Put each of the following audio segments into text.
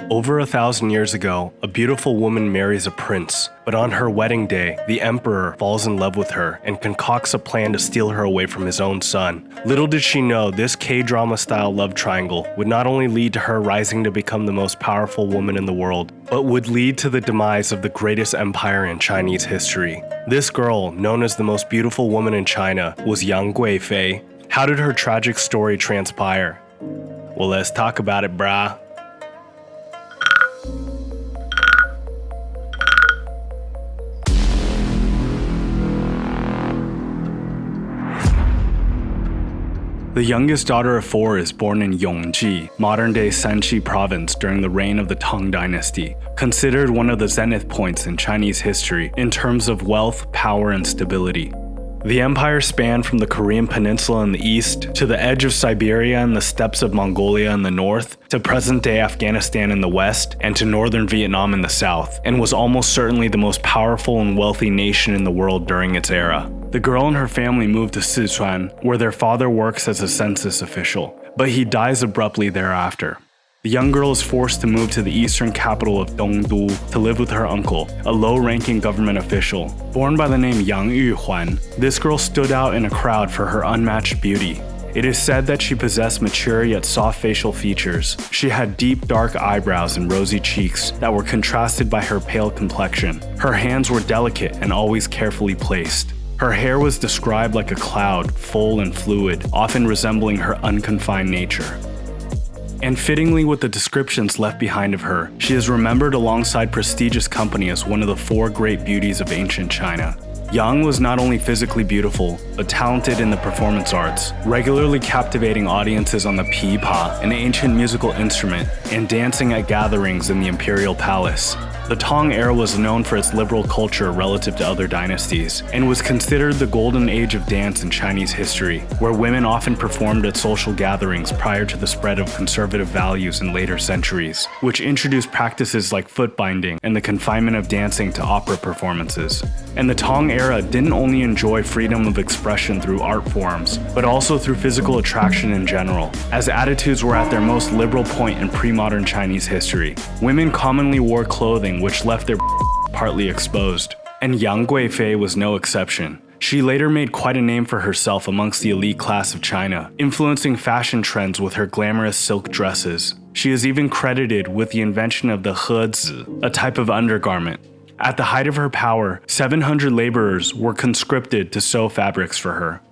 Over 1,000 years ago, a beautiful woman marries a prince, but on her wedding day, the emperor falls in love with her and concocts a plan to steal her away from his own son. Little did she know this K-drama style love triangle would not only lead to her rising to become the most powerful woman in the world, but would lead to the demise of the greatest empire in Chinese history. This girl, known as the most beautiful woman in China, was young Guifei. How did her tragic story transpire? Well, let's talk about it, brah. The youngest daughter of four is born in Yongji, modern-day Shanxi province during the reign of the Tang Dynasty, considered one of the zenith points in Chinese history in terms of wealth, power, and stability. The empire spanned from the Korean peninsula in the east to the edge of Siberia and the steppes of Mongolia in the north, to present-day Afghanistan in the west, and to northern Vietnam in the south, and was almost certainly the most powerful and wealthy nation in the world during its era. The girl and her family moved to Sichuan, where their father works as a census official, but he dies abruptly thereafter. The young girl is forced to move to the eastern capital of Dongdu to live with her uncle, a low-ranking government official. Born by the name Yang Yuhuan, this girl stood out in a crowd for her unmatched beauty. It is said that she possessed mature yet soft facial features. She had deep dark eyebrows and rosy cheeks that were contrasted by her pale complexion. Her hands were delicate and always carefully placed. Her hair was described like a cloud, full and fluid, often resembling her unconfined nature. And fittingly with the descriptions left behind of her, she is remembered alongside prestigious company as one of the four great beauties of ancient China. Yang was not only physically beautiful, but talented in the performance arts, regularly captivating audiences on the pipa, an ancient musical instrument, and dancing at gatherings in the imperial palace. The Tang era was known for its liberal culture relative to other dynasties, and was considered the golden age of dance in Chinese history, where women often performed at social gatherings prior to the spread of conservative values in later centuries, which introduced practices like foot binding and the confinement of dancing to opera performances. And the Tang era didn't only enjoy freedom of expression through art forms, but also through physical attraction in general, as attitudes were at their most liberal point in pre-modern Chinese history. Women commonly wore clothing which left their partly exposed, and Yang Guifei was no exception. She later made quite a name for herself amongst the elite class of China, influencing fashion trends with her glamorous silk dresses. She is even credited with the invention of the hezi, a type of undergarment. At the height of her power, 700 laborers were conscripted to sew fabrics for her.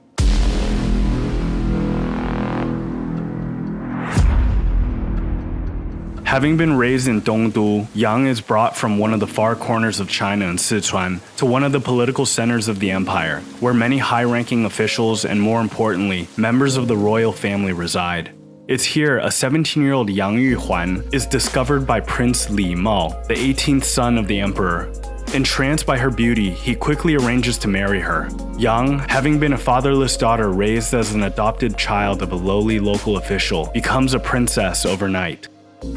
Having been raised in Dongdu, Yang is brought from one of the far corners of China in Sichuan to one of the political centers of the empire, where many high-ranking officials and, more importantly, members of the royal family reside. It's here a 17-year-old Yang Yuhuan is discovered by Prince Li Mao, the 18th son of the emperor. Entranced by her beauty, he quickly arranges to marry her. Yang, having been a fatherless daughter raised as an adopted child of a lowly local official, becomes a princess overnight.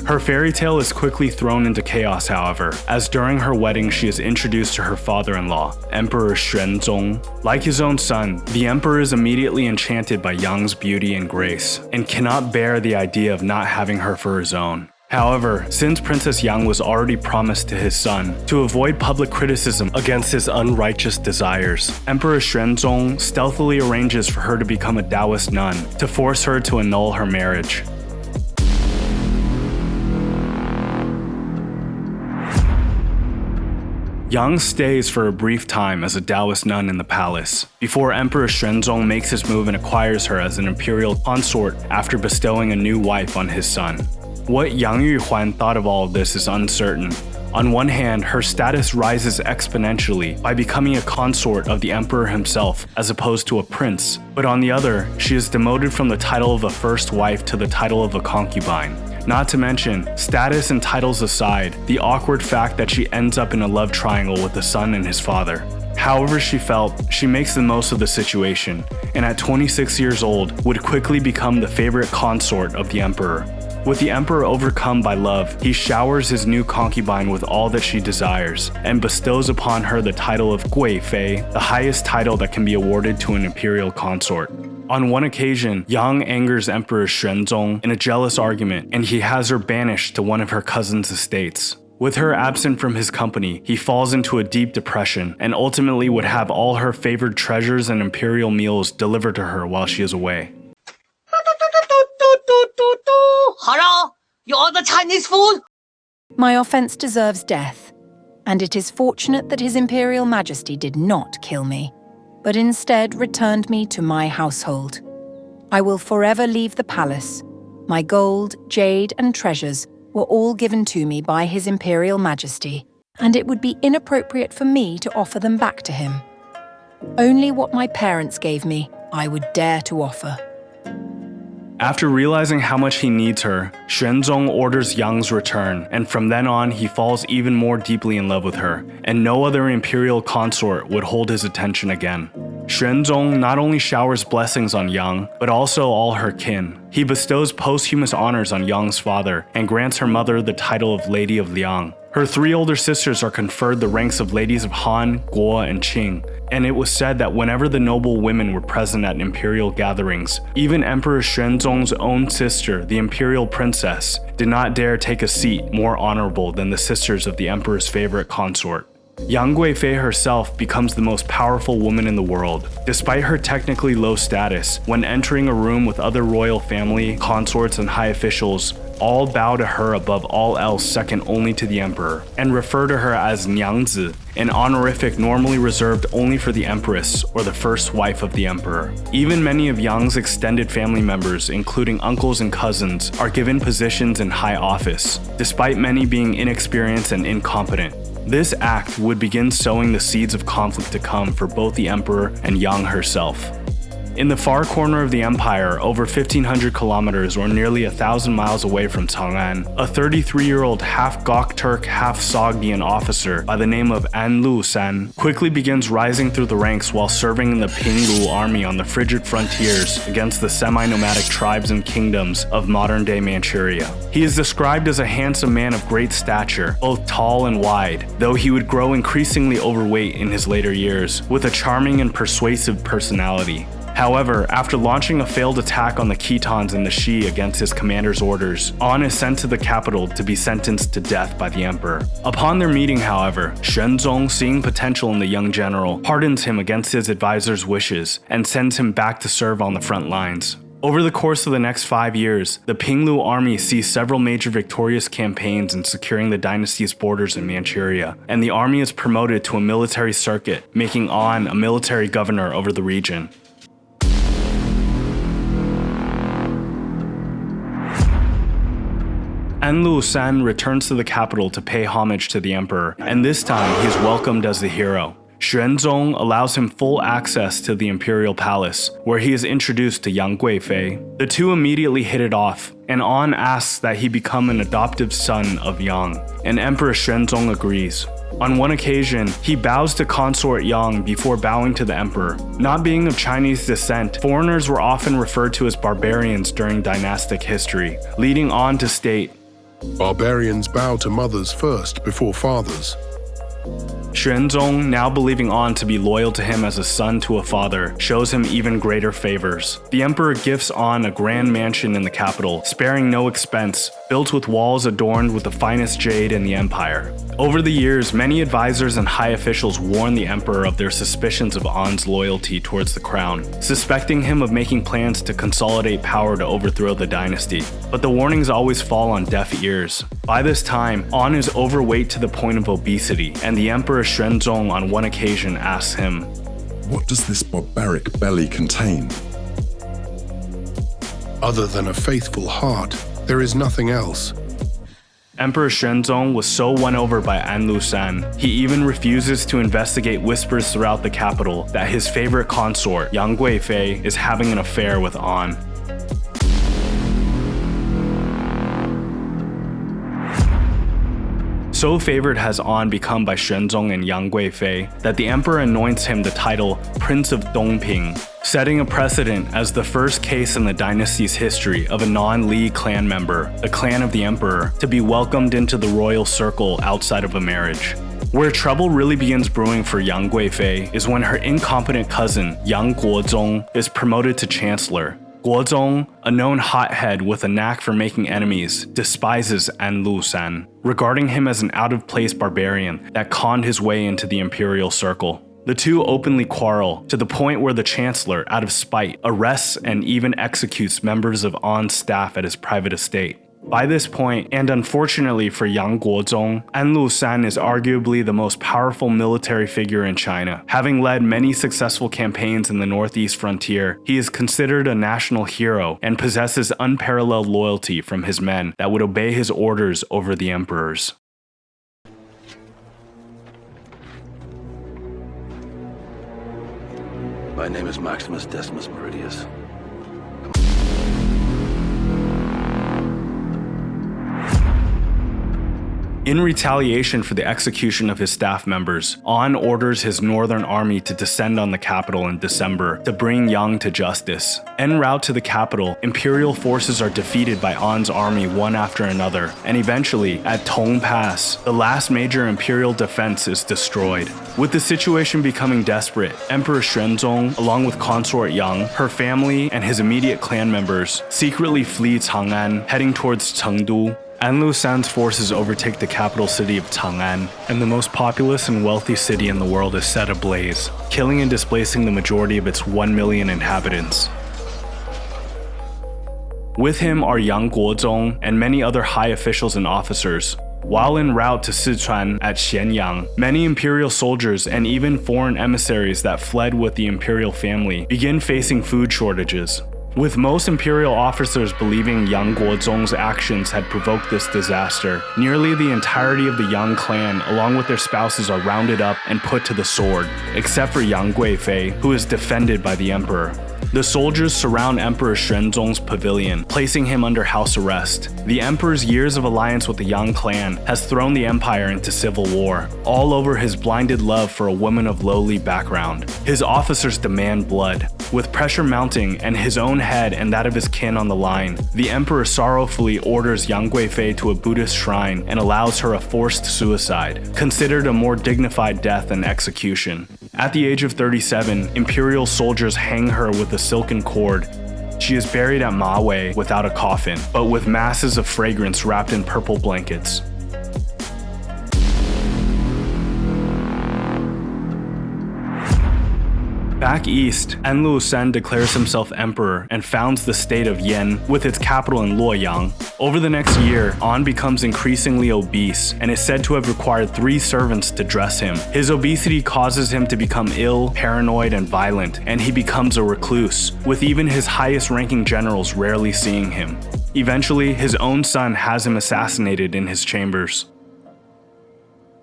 Her fairy tale is quickly thrown into chaos, however, as during her wedding she is introduced to her father-in-law, Emperor Xuanzong. Like his own son, the emperor is immediately enchanted by Yang's beauty and grace, and cannot bear the idea of not having her for his own. However, since Princess Yang was already promised to his son, to avoid public criticism against his unrighteous desires, Emperor Xuanzong stealthily arranges for her to become a Taoist nun to force her to annul her marriage. Yang stays for a brief time as a Taoist nun in the palace, before Emperor Xuanzong makes his move and acquires her as an imperial consort after bestowing a new wife on his son. What Yang Yuhuan thought of all of this is uncertain. On one hand, her status rises exponentially by becoming a consort of the emperor himself as opposed to a prince, but on the other, she is demoted from the title of a first wife to the title of a concubine. Not to mention, status and titles aside, the awkward fact that she ends up in a love triangle with the son and his father. However she felt, she makes the most of the situation, and at 26 years old, would quickly become the favorite consort of the emperor. With the emperor overcome by love, he showers his new concubine with all that she desires, and bestows upon her the title of Guifei, the highest title that can be awarded to an imperial consort. On one occasion, Yang angers Emperor Xuanzong in a jealous argument, and he has her banished to one of her cousin's estates. With her absent from his company, he falls into a deep depression and ultimately would have all her favored treasures and imperial meals delivered to her while she is away. Hello? You order Chinese food? My offense deserves death, and it is fortunate that His Imperial Majesty did not kill me, but instead returned me to my household. I will forever leave the palace. My gold, jade, and treasures were all given to me by His Imperial Majesty, and it would be inappropriate for me to offer them back to him. Only what my parents gave me, I would dare to offer. After realizing how much he needs her, Xuanzong orders Yang's return, and from then on he falls even more deeply in love with her, and no other imperial consort would hold his attention again. Xuanzong not only showers blessings on Yang, but also all her kin. He bestows posthumous honors on Yang's father, and grants her mother the title of Lady of Liang. Her 3 older sisters are conferred the ranks of Ladies of Han, Guo, and Qing, and it was said that whenever the noble women were present at imperial gatherings, even Emperor Xuanzong's own sister, the imperial princess, did not dare take a seat more honorable than the sisters of the emperor's favorite consort. Yang Guifei herself becomes the most powerful woman in the world. Despite her technically low status, when entering a room with other royal family, consorts, and high officials, all bow to her above all else second only to the emperor, and refer to her as Nyangzi, an honorific normally reserved only for the empress or the first wife of the emperor. Even many of Yang's extended family members, including uncles and cousins, are given positions in high office, despite many being inexperienced and incompetent. This act would begin sowing the seeds of conflict to come for both the emperor and Yang herself. In the far corner of the empire, over 1,500 kilometers or nearly 1,000 miles away from Chang'an, a 33-year-old half-Gok Turk, half-Sogdian officer by the name of An Lu San quickly begins rising through the ranks while serving in the Pinglu army on the frigid frontiers against the semi-nomadic tribes and kingdoms of modern-day Manchuria. He is described as a handsome man of great stature, both tall and wide, though he would grow increasingly overweight in his later years, with a charming and persuasive personality. However, after launching a failed attack on the Khitans and the Shi against his commander's orders, An is sent to the capital to be sentenced to death by the emperor. Upon their meeting, however, Xuanzong, seeing potential in the young general, pardons him against his advisor's wishes and sends him back to serve on the front lines. Over the course of the next 5 years, the Pinglu army sees several major victorious campaigns in securing the dynasty's borders in Manchuria, and the army is promoted to a military circuit, making An a military governor over the region. An Lu San returns to the capital to pay homage to the emperor, and this time he is welcomed as the hero. Xuanzong allows him full access to the imperial palace, where he is introduced to Yang Guifei. The two immediately hit it off, and An asks that he become an adoptive son of Yang, and Emperor Xuanzong agrees. On one occasion, he bows to consort Yang before bowing to the emperor. Not being of Chinese descent, foreigners were often referred to as barbarians during dynastic history, leading An to state, "Barbarians bow to mothers first before fathers." Xuanzong, now believing An to be loyal to him as a son to a father, shows him even greater favors. The emperor gifts An a grand mansion in the capital, sparing no expense, built with walls adorned with the finest jade in the empire. Over the years, many advisors and high officials warn the emperor of their suspicions of An's loyalty towards the crown, suspecting him of making plans to consolidate power to overthrow the dynasty. But the warnings always fall on deaf ears. By this time, An is overweight to the point of obesity, and the emperor Xuanzong on one occasion asks him, "What does this barbaric belly contain?" Other than a faithful heart, there is nothing else. Emperor Xuanzong was so won over by An Lu San, he even refuses to investigate whispers throughout the capital that his favorite consort, Yang Guifei, is having an affair with An. So favored has An become by Xuanzong and Yang Guifei that the emperor anoints him the title Prince of Dongping, setting a precedent as the first case in the dynasty's history of a non-Li clan member, the clan of the emperor, to be welcomed into the royal circle outside of a marriage. Where trouble really begins brewing for young Guifei is when her incompetent cousin, young Guozong, is promoted to chancellor. Guozong, a known hothead with a knack for making enemies, despises An Lushan, regarding him as an out-of-place barbarian that conned his way into the imperial circle. The two openly quarrel, to the point where the chancellor, out of spite, arrests and even executes members of An's staff at his private estate. By this point, and unfortunately for Yang Guozong, An Lushan is arguably the most powerful military figure in China. Having led many successful campaigns in the northeast frontier, he is considered a national hero and possesses unparalleled loyalty from his men that would obey his orders over the emperor's. My name is Maximus Decimus Meridius. In retaliation for the execution of his staff members, An orders his northern army to descend on the capital in December to bring Yang to justice. En route to the capital, imperial forces are defeated by An's army one after another, and eventually, at Tong Pass, the last major imperial defense is destroyed. With the situation becoming desperate, Emperor Xuanzong, along with consort Yang, her family, and his immediate clan members, secretly flee Chang'an, heading towards Chengdu. An Lushan's forces overtake the capital city of Chang'an, and the most populous and wealthy city in the world is set ablaze, killing and displacing the majority of its 1 million inhabitants. With him are Yang Guozong and many other high officials and officers. While en route to Sichuan at Xianyang, many imperial soldiers and even foreign emissaries that fled with the imperial family begin facing food shortages. With most imperial officers believing Yang Guozong's actions had provoked this disaster, nearly the entirety of the Yang clan along with their spouses are rounded up and put to the sword, except for Yang Guifei, who is defended by the emperor. The soldiers surround Emperor Xuanzong's pavilion, placing him under house arrest. The emperor's years of alliance with the Yang clan has thrown the empire into civil war, all over his blinded love for a woman of lowly background. His officers demand blood. With pressure mounting and his own head and that of his kin on the line, the emperor sorrowfully orders Yang Guifei to a Buddhist shrine and allows her a forced suicide, considered a more dignified death than execution. At the age of 37, imperial soldiers hang her with a silken cord. She is buried at Ma Wei without a coffin, but with masses of fragrance wrapped in purple blankets. Back east, An Lushan declares himself emperor and founds the state of Yan with its capital in Luoyang. Over the next year, An becomes increasingly obese and is said to have required 3 servants to dress him. His obesity causes him to become ill, paranoid, and violent, and he becomes a recluse, with even his highest-ranking generals rarely seeing him. Eventually, his own son has him assassinated in his chambers.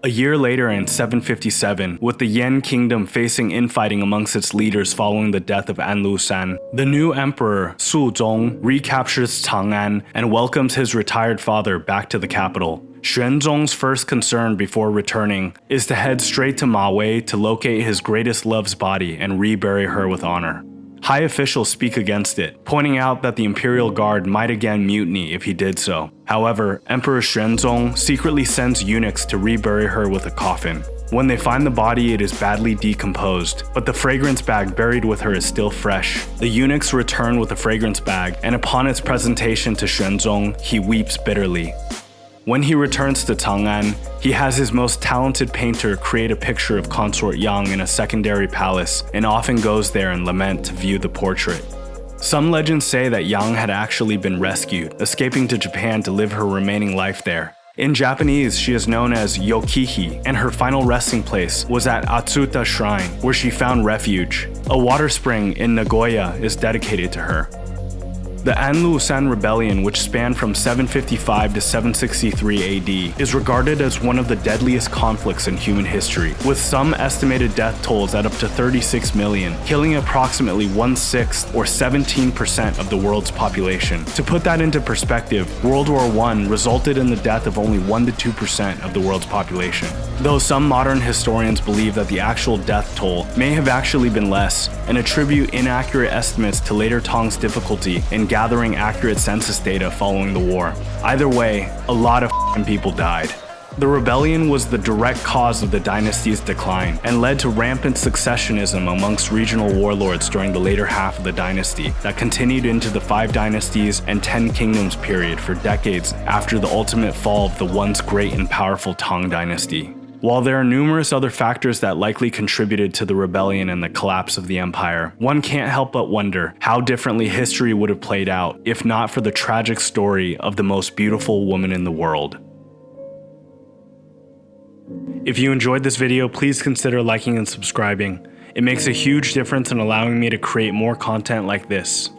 A year later in 757, with the Yan kingdom facing infighting amongst its leaders following the death of An Lushan, the new emperor, Su Zong, recaptures Chang'an and welcomes his retired father back to the capital. Xuanzong's first concern before returning is to head straight to Ma Wei to locate his greatest love's body and rebury her with honor. High officials speak against it, pointing out that the Imperial Guard might again mutiny if he did so. However, Emperor Xuanzong secretly sends eunuchs to rebury her with a coffin. When they find the body, it is badly decomposed, but the fragrance bag buried with her is still fresh. The eunuchs return with the fragrance bag, and upon its presentation to Xuanzong, he weeps bitterly. When he returns to Chang'an, he has his most talented painter create a picture of consort Yang in a secondary palace and often goes there and lament to view the portrait. Some legends say that Yang had actually been rescued, escaping to Japan to live her remaining life there. In Japanese, she is known as Yokihi, and her final resting place was at Atsuta Shrine, where she found refuge. A water spring in Nagoya is dedicated to her. The An Lushan rebellion, which spanned from 755 to 763 AD, is regarded as one of the deadliest conflicts in human history, with some estimated death tolls at up to 36 million, killing approximately 1/6 or 17% of the world's population. To put that into perspective, World War I resulted in the death of only 1 to 2% of the world's population. Though some modern historians believe that the actual death toll may have actually been less, and attribute inaccurate estimates to later Tang's difficulty in gathering accurate census data following the war. Either way, a lot of people died. The rebellion was the direct cause of the dynasty's decline and led to rampant successionism amongst regional warlords during the later half of the dynasty that continued into the 5 dynasties and 10 kingdoms period for decades after the ultimate fall of the once great and powerful Tang Dynasty. While there are numerous other factors that likely contributed to the rebellion and the collapse of the empire, one can't help but wonder how differently history would have played out if not for the tragic story of the most beautiful woman in the world. If you enjoyed this video, please consider liking and subscribing. It makes a huge difference in allowing me to create more content like this.